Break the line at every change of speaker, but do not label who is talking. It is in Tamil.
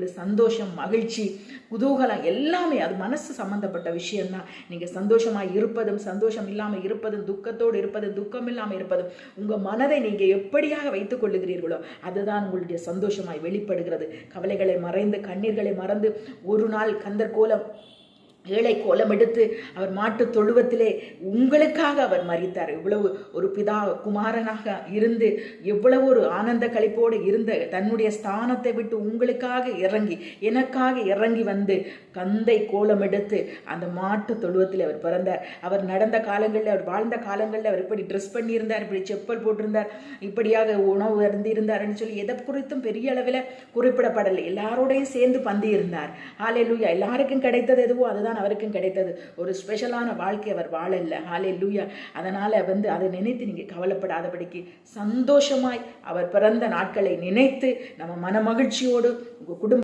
சந்தோஷம், மகிழ்ச்சி, குதூகலம் எல்லாமே அது மனசு சம்பந்தப்பட்ட விஷயம்தான். நீங்கள் சந்தோஷமாக இருப்பதும், சந்தோஷம் இல்லாமல் இருப்பதும், துக்கத்தோடு இருப்பதும், துக்கம் இல்லாமல் இருப்பதும், உங்கள் மனதை நீங்கள் எப்படியாக வைத்துக் கொள்ளுகிறீர்களோ அதுதான் உங்களுடைய சந்தோஷமாய் வெளிப்படுகிறது. கவலைகளை மறைந்து, கண்ணீர்களை மறந்து, ஒரு நாள் கந்தர் கோலம், ஏழை கோலம் எடுத்து அவர் மாட்டு தொழுவத்திலே உங்களுக்காக அவர் மரித்தார். இவ்வளவு ஒரு பிதா குமாரனாக இருந்து எவ்வளவு ஒரு ஆனந்த களிப்போடு இருந்த தன்னுடைய ஸ்தானத்தை விட்டு உங்களுக்காக இறங்கி, எனக்காக இறங்கி வந்து கந்தை கோலம் எடுத்து அந்த மாட்டு தொழுவத்தில் அவர் பிறந்தார். அவர் நடந்த காலங்களில், அவர் வாழ்ந்த காலங்களில் அவர் இப்படி ட்ரெஸ் பண்ணியிருந்தார், இப்படி செப்பல் போட்டிருந்தார், இப்படியாக உணவு அருந்திருந்தார்னு சொல்லி எதை குறித்தும் பெரிய அளவில் குறிப்பிடப்படலை. எல்லாரோடையும் சேர்ந்து பந்தி இருந்தார். ஹல்லேலூயா. எல்லாருக்கும் கிடைத்தது எதுவோ அதுதான் அவருக்கும் கிடைத்தது. ஒரு ஸ்பெஷலான வாழ்க்கை அவர் வாழல. ஹல்லேலூயா. அதனால அதை நினைத்து நீங்க கவலைப்படாதபடிக்கு சந்தோஷமாய் அவர் பிறந்த நாட்களை நினைத்து நம்ம மன மகிழ்ச்சியோடு உங்க குடும்ப